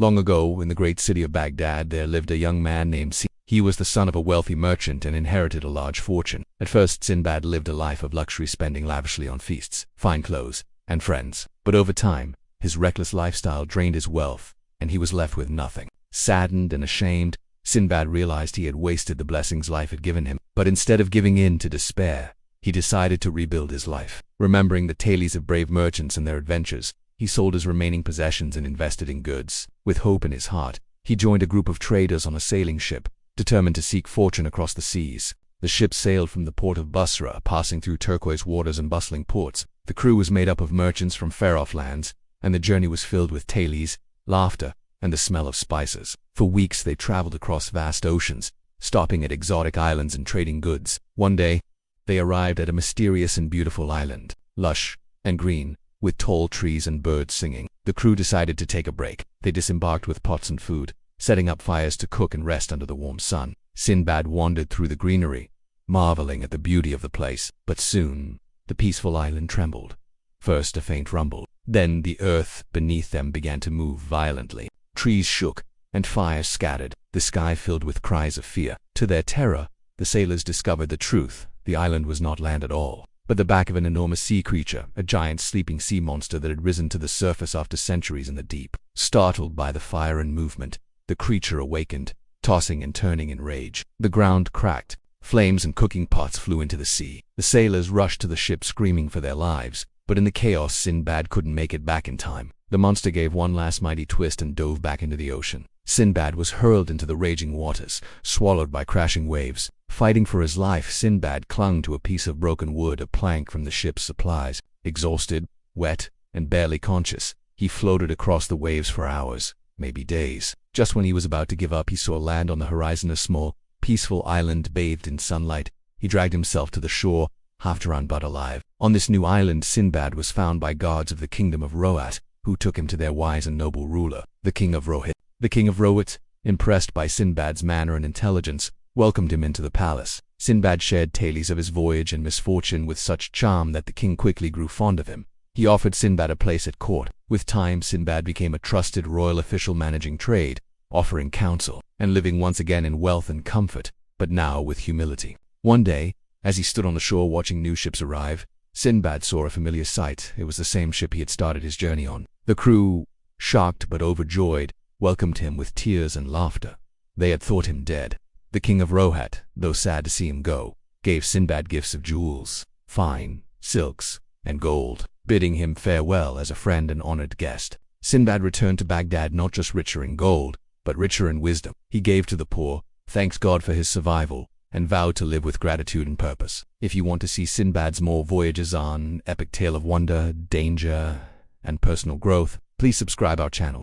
Long ago, in the great city of Baghdad, there lived a young man named Sindbad. He was the son of a wealthy merchant and inherited a large fortune. At first, Sindbad lived a life of luxury, spending lavishly on feasts, fine clothes, and friends. But over time, his reckless lifestyle drained his wealth, and he was left with nothing. Saddened and ashamed, Sindbad realized he had wasted the blessings life had given him. But instead of giving in to despair, he decided to rebuild his life. Remembering the tales of brave merchants and their adventures, he sold his remaining possessions and invested in goods. With hope in his heart, he joined a group of traders on a sailing ship, determined to seek fortune across the seas. The ship sailed from the port of Basra, passing through turquoise waters and bustling ports. The crew was made up of merchants from far-off lands, and the journey was filled with tales, laughter, and the smell of spices. For weeks they traveled across vast oceans, stopping at exotic islands and trading goods. One day, they arrived at a mysterious and beautiful island, lush and green, with tall trees and birds singing. The crew decided to take a break. They disembarked with pots and food, setting up fires to cook and rest under the warm sun. Sindbad wandered through the greenery, marveling at the beauty of the place. But soon, the peaceful island trembled. First a faint rumble, then the earth beneath them began to move violently. Trees shook, and fires scattered, the sky filled with cries of fear. To their terror, the sailors discovered the truth. The island was not land at all, but the back of an enormous sea creature, a giant sleeping sea monster that had risen to the surface after centuries in the deep. Startled by the fire and movement, the creature awakened, tossing and turning in rage. The ground cracked, flames and cooking pots flew into the sea. The sailors rushed to the ship screaming for their lives, but in the chaos, Sindbad couldn't make it back in time. The monster gave one last mighty twist and dove back into the ocean. Sindbad was hurled into the raging waters, swallowed by crashing waves. Fighting for his life, Sindbad clung to a piece of broken wood, a plank from the ship's supplies. Exhausted, wet, and barely conscious, he floated across the waves for hours, maybe days. Just when he was about to give up, he saw land on the horizon, a small, peaceful island bathed in sunlight. He dragged himself to the shore, half drowned but alive. On this new island, Sindbad was found by guards of the kingdom of Rohat, who took him to their wise and noble ruler, the king of Rohat. The king of Rohat, impressed by Sindbad's manner and intelligence, welcomed him into the palace. Sindbad shared tales of his voyage and misfortune with such charm that the king quickly grew fond of him. He offered Sindbad a place at court. With time, Sindbad became a trusted royal official managing trade, offering counsel, and living once again in wealth and comfort, but now with humility. One day, as he stood on the shore watching new ships arrive, Sindbad saw a familiar sight. It was the same ship he had started his journey on. The crew, shocked but overjoyed, welcomed him with tears and laughter. They had thought him dead. The king of Rohat, though sad to see him go, gave Sindbad gifts of jewels, fine silks, and gold, bidding him farewell as a friend and honored guest. Sindbad returned to Baghdad not just richer in gold, but richer in wisdom. He gave to the poor, thanked God for his survival, and vowed to live with gratitude and purpose. If you want to see Sindbad's more voyages on epic tale of wonder, danger, and personal growth, please subscribe our channel.